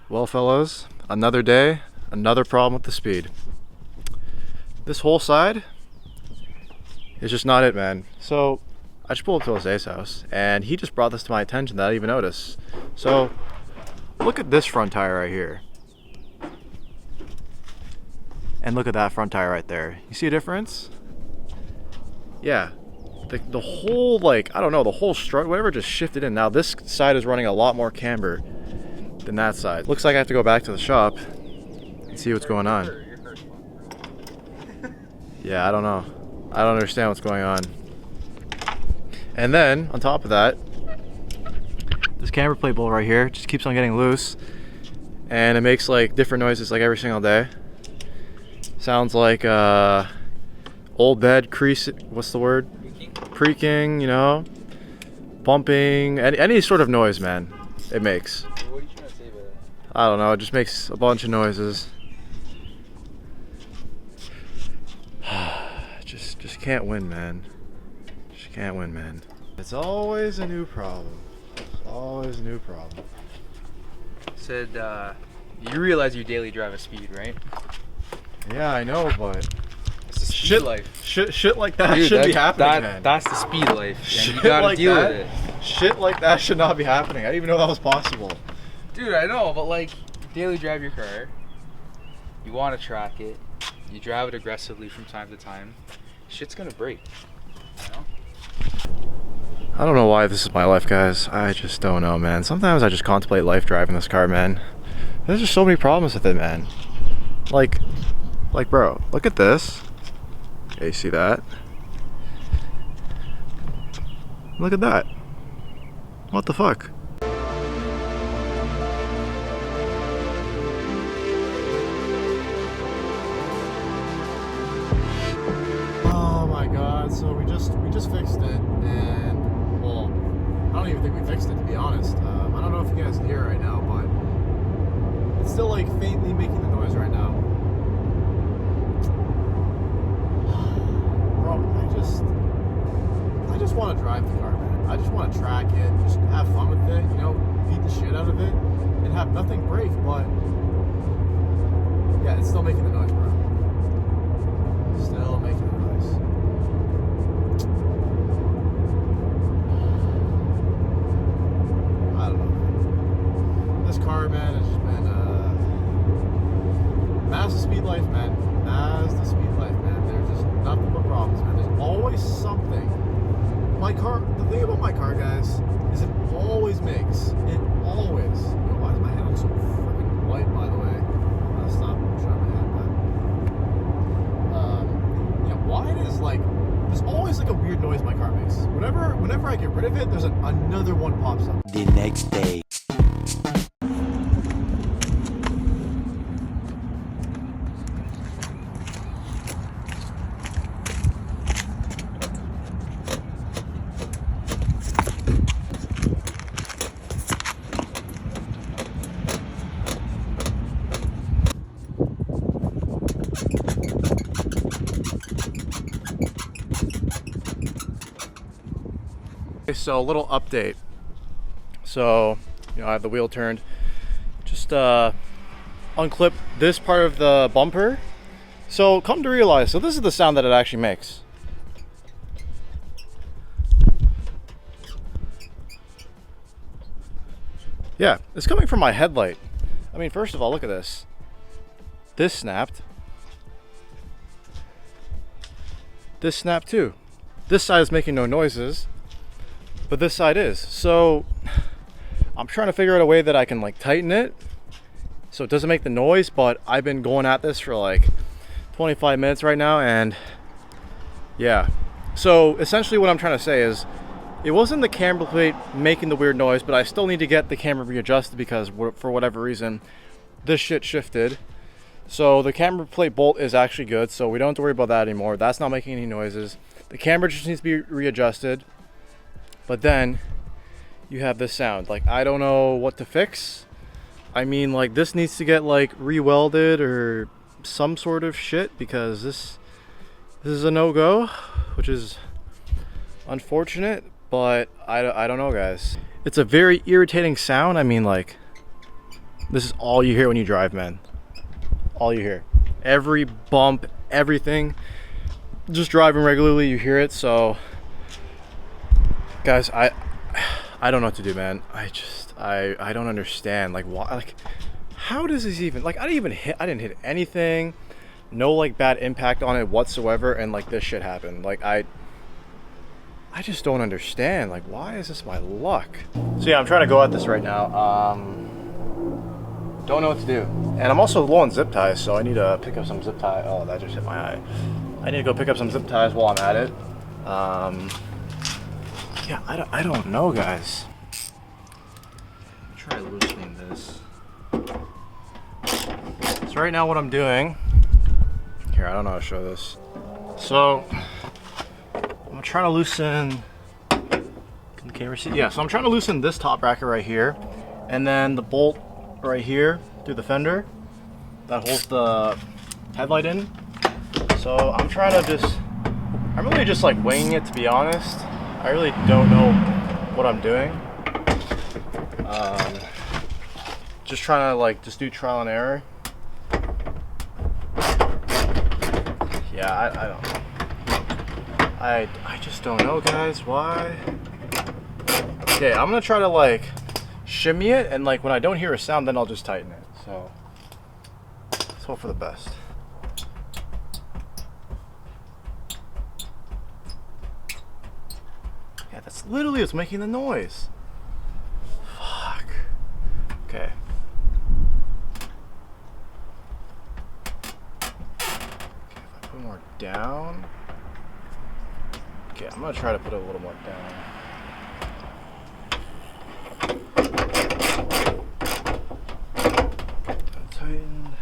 Well, fellas, another day, another problem with the speed. This whole side is just not it, man. So I just pulled up to Jose's house and he just brought this to my attention that I didn't even notice. So look at this front tire right here. And look at that front tire right there. You see a difference? Yeah. The whole, like, I don't know, the whole strut, whatever just shifted in. Now this side is running a lot more camber than that side. Looks like I have to go back to the shop and see what's going on. Yeah, I don't know. I don't understand what's going on. And then, on top of that, this camber plate bolt right here just keeps on getting loose. And it makes like different noises like every single day. Sounds like old bed crease, what's the word? Creaking, you know, bumping, any sort of noise, man, it makes. What are you trying to say about it? I don't know, it just makes a bunch of noises. just can't win, man. Just can't win, man. It's always a new problem. It's always a new problem. Said you realize you daily drive a speed, right? Yeah, I know, but It's the speed life. Shit like that Dude, should be happening, man. That's the speed life, and Shit you gotta like deal that, with it. Shit like that should not be happening. I didn't even know that was possible. Dude, I know, but like, you daily drive your car. You want to track it. You drive it aggressively from time to time. Shit's gonna break. You know? I don't know why this is my life, guys. I just don't know, man. Sometimes I just contemplate life driving this car, man. There's just so many problems with it, man. Like, bro, look at this. Okay, you see that? Look at that. What the fuck? Oh my god, so we just fixed it, and well, I don't even think we fixed it, to be honest. I don't know if you guys can hear it right now, but it's still like faintly making the noise right now. Bro, I just want to drive the car, man. I just want to track it, just have fun with it, you know, beat the shit out of it, and have nothing break, but yeah, it's still making the noise, bro. Still making the noise. I don't know. This car, man, has just been Mazdaspeed life, man. Mazdaspeed life, man. There's just nothing but problems, man. There's always something. My car, the thing about my car, guys, is it always makes. It always. You know, why does my head look so freaking white, by the way? I'll stop trying my head, but yeah, why it is like there's always like a weird noise my car makes. Whenever I get rid of it, there's another one pops up. The next day. So a little update. So, you know, I have the wheel turned. Just unclip this part of the bumper. So come to realize, so this is the sound that it actually makes. Yeah, it's coming from my headlight. I mean, first of all, look at this. This snapped. This snapped too. This side is making no noises, but this side is. So I'm trying to figure out a way that I can like tighten it so it doesn't make the noise, but I've been going at this for like 25 minutes right now, and yeah. So essentially what I'm trying to say is it wasn't the camber plate making the weird noise, but I still need to get the camera readjusted because for whatever reason this shit shifted. So the camber plate bolt is actually good, so we don't have to worry about that anymore. That's not making any noises. The camera just needs to be readjusted. But then you have this sound. Like, I don't know what to fix. I mean, like, this needs to get like re-welded or some sort of shit, because this is a no-go, which is unfortunate, but I don't know, guys. It's a very irritating sound. I mean, like, This is all you hear when you drive, man. All you hear. Every bump, everything. Just driving regularly, you hear it. So, guys, I don't know what to do, man. I don't understand. Like, why? Like, how does this even? Like, I didn't hit anything. No like bad impact on it whatsoever, and like this shit happened. Like I just don't understand. Like, why is this my luck? So yeah, I'm trying to go at this right now. Don't know what to do. And I'm also low on zip ties, so I need to pick up some zip tie. Oh, that just hit my eye. I need to go pick up some zip ties while I'm at it. Yeah, I don't know, guys. Try loosening this. So right now what I'm doing, here, I don't know how to show this. So I'm trying to loosen, can the camera see? Yeah, so I'm trying to loosen this top bracket right here, and then the bolt right here through the fender that holds the headlight in. So I'm trying to I'm really just like winging it, to be honest. I really don't know what I'm doing. Just trying to like just do trial and error. Yeah, I don't know. I just don't know, guys. Why? Okay, I'm gonna try to like shimmy it, and like when I don't hear a sound, then I'll just tighten it. So let's hope for the best. Yeah, that's literally what's making the noise. Fuck. Okay. More down. Okay, I'm gonna try to put it a little more down. Tightened.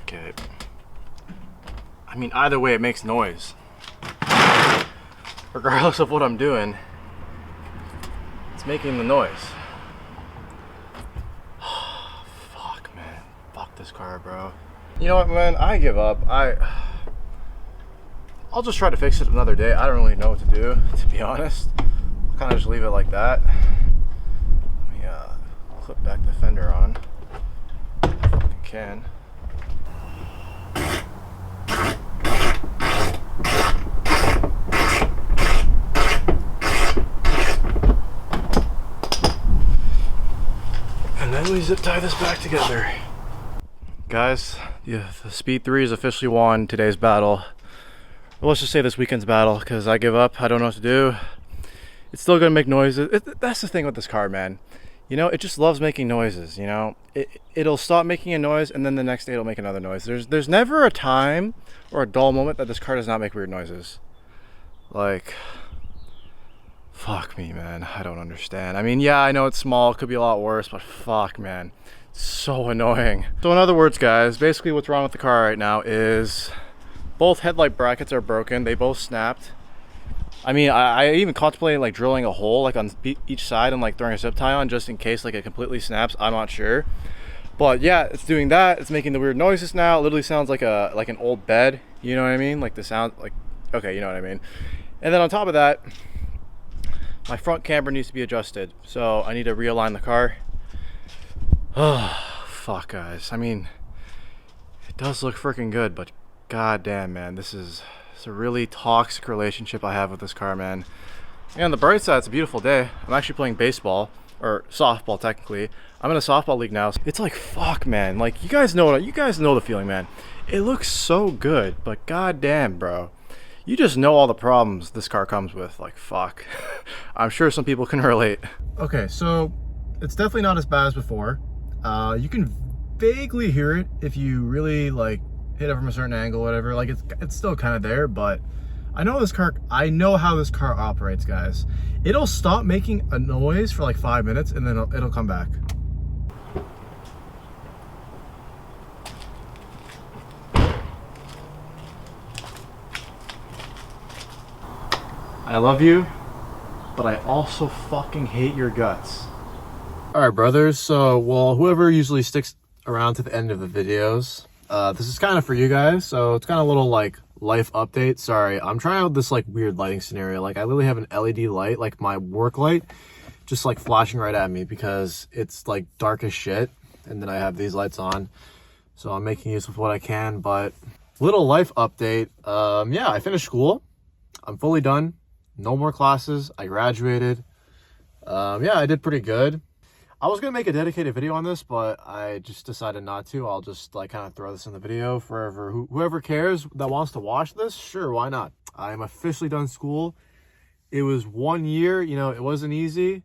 Okay. I mean, either way, it makes noise. Regardless of what I'm doing, it's making the noise. Fuck, man. Fuck this car, bro. You know what, man? I give up. I'll just try to fix it another day. I don't really know what to do, to be honest. I'll kind of just leave it like that. Let me clip back the fender on. If I fucking can. And then we zip tie this back together. Guys, yeah, the Speed 3 is officially won today's battle. Well, let's just say this weekend's battle, because I give up. I don't know what to do. It's still gonna make noises. That's the thing with this car, man. You know, it just loves making noises, you know? It'll stop making a noise, and then the next day it'll make another noise. There's never a time or a dull moment that this car does not make weird noises. Like, fuck me, man. I don't understand. I mean, yeah, I know it's small. It could be a lot worse, but fuck, man. It's so annoying. So in other words, guys, basically what's wrong with the car right now is both headlight brackets are broken. They both snapped. I mean, I even contemplated like drilling a hole like on each side and like throwing a zip tie on just in case like it completely snaps. I'm not sure. But yeah, it's doing that. It's making the weird noises now. It literally sounds like an old bed. You know what I mean? Like the sound, like, okay, you know what I mean. And then on top of that, my front camber needs to be adjusted. So I need to realign the car. Oh, fuck, guys. I mean, it does look freaking good, but goddamn, man, this is a really toxic relationship I have with this car, man. And on the bright side, it's a beautiful day. I'm actually playing baseball, or softball technically. I'm in a softball league now. It's like, fuck, man. Like, you guys know the feeling, man. It looks so good, but goddamn, bro. You just know all the problems this car comes with. Like, fuck. I'm sure some people can relate. Okay, so it's definitely not as bad as before. You can vaguely hear it if you really like hit it from a certain angle, whatever. Like it's still kind of there, but I know how this car operates, guys. It'll stop making a noise for like 5 minutes and then it'll come back. I love you, but I also fucking hate your guts. All right, brothers. So, well, whoever usually sticks around to the end of the videos, this is kind of for you guys. So it's kind of a little like life update. Sorry, I'm trying out this like weird lighting scenario. Like I literally have an LED light, like my work light, just like flashing right at me because it's like dark as shit. And then I have these lights on. So I'm making use of what I can, but little life update. Yeah, I finished school. I'm fully done. No more classes. I graduated. Yeah, I did pretty good. I was gonna make a dedicated video on this, but I just decided not to. I'll just like kind of throw this in the video for whoever cares that wants to watch this. Sure, why not? I'm officially done school. It was 1 year, you know, it wasn't easy.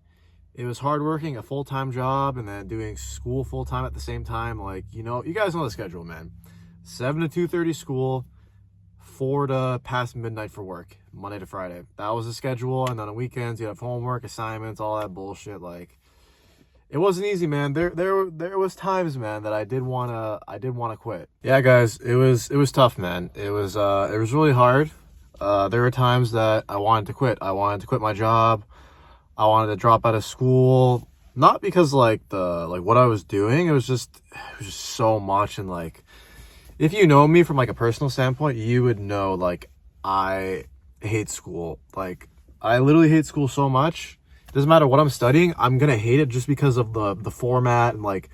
It was hardworking, a full-time job, and then doing school full-time at the same time. Like, you know, you guys know the schedule, man. 7 to 2:30 school, 4 to past midnight for work, Monday to Friday. That was the schedule, and then on weekends you have homework, assignments, all that bullshit. Like, it wasn't easy, man. There was times, man, that I did wanna quit. Yeah, guys, it was tough, man. It was really hard. There were times that I wanted to quit. I wanted to quit my job. I wanted to drop out of school. Not because like what I was doing. It was just so much. And like, if you know me from like a personal standpoint, you would know like I hate school. Like, I literally hate school so much. Doesn't matter what I'm studying, I'm gonna hate it just because of the format and like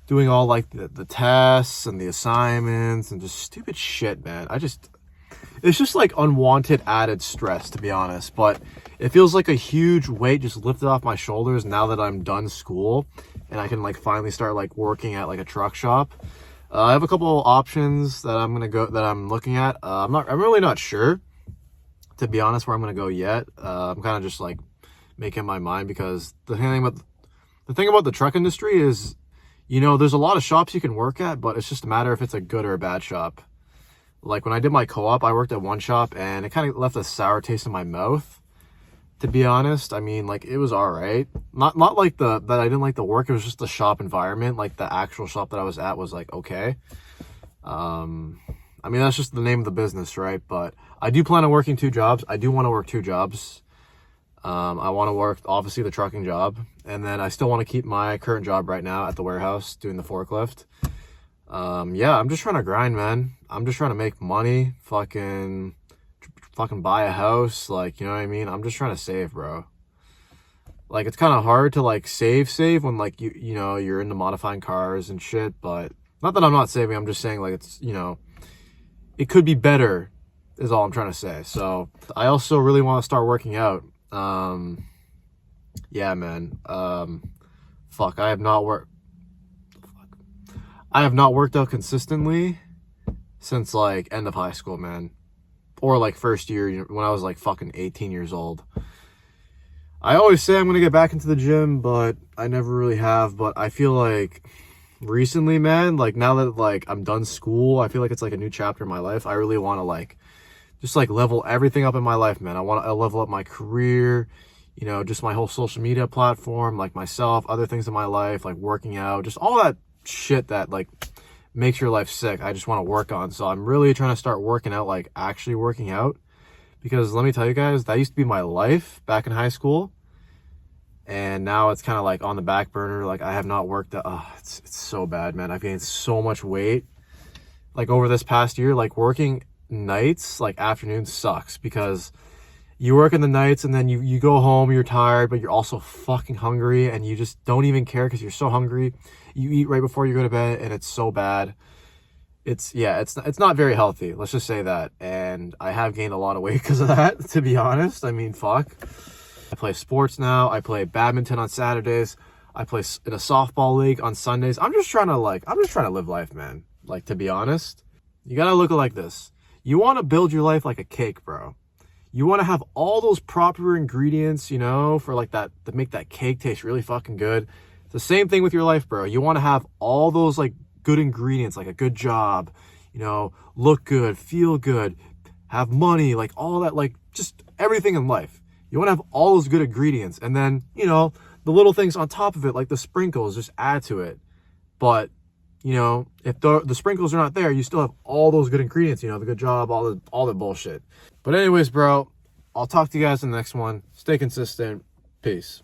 doing all like the tests and the assignments and just stupid shit, man. It's just like unwanted added stress, to be honest. But it feels like a huge weight just lifted off my shoulders now that I'm done school and I can like finally start like working at like a truck shop. I have a couple of options that I'm looking at. I'm really not sure, to be honest, where I'm gonna go yet. I'm kind of just like making my mind, because the thing about the truck industry is, you know, there's a lot of shops you can work at, but it's just a matter if it's a good or a bad shop. Like when I did my co-op, I worked at one shop and it kind of left a sour taste in my mouth, to be honest. I mean, like, it was all right. Not like that I didn't like the work. It was just the shop environment. Like the actual shop that I was at was like, okay. I mean, that's just the name of the business, right? But I do plan on working 2 jobs. I do want to work 2 jobs. I want to work, obviously, the trucking job. And then I still want to keep my current job right now at the warehouse doing the forklift. Yeah, I'm just trying to grind, man. I'm just trying to make money, fucking buy a house. Like, you know what I mean? I'm just trying to save, bro. Like, it's kind of hard to like save when like you know, you're into modifying cars and shit. But not that I'm not saving. I'm just saying, like, it's, you know, it could be better is all I'm trying to say. So I also really want to start working out. Yeah, man. Fuck, I have not worked out consistently since like end of high school, man. Or like first year, when I was like fucking 18 years old. I always say I'm gonna get back into the gym, but I never really have. But I feel like recently, man, like now that like I'm done school, I feel like it's like a new chapter in my life. I really want to like just like level everything up in my life, man. I want to level up my career, you know, just my whole social media platform, like myself, other things in my life, like working out, just all that shit that like makes your life sick. I just want to work on. So I'm really trying to start working out, like actually working out, because let me tell you guys, that used to be my life back in high school. And now it's kind of like on the back burner. Like I have not worked out. Oh, it's so bad, man. I've gained so much weight like over this past year. Like working nights, like afternoons, sucks, because you work in the nights and then you go home, you're tired, but you're also fucking hungry, and you just don't even care because you're so hungry. You eat right before you go to bed, and it's so bad. It's not very healthy, let's just say that. And I have gained a lot of weight because of that, to be honest. I mean, fuck. I play sports now. I play badminton on Saturdays. I play in a softball league on Sundays. I'm just trying to live life, man. Like, to be honest, you gotta look at it like this. You want to build your life like a cake, bro. You want to have all those proper ingredients, you know, for like that, to make that cake taste really fucking good. It's the same thing with your life, bro. You want to have all those like good ingredients, like a good job, you know, look good, feel good, have money, like all that, like just everything in life. You want to have all those good ingredients, and then, you know, the little things on top of it, like the sprinkles, just add to it. But, you know, if the sprinkles are not there, you still have all those good ingredients, you know, the good job, all the bullshit. But anyways, bro, I'll talk to you guys in the next one. Stay consistent. Peace.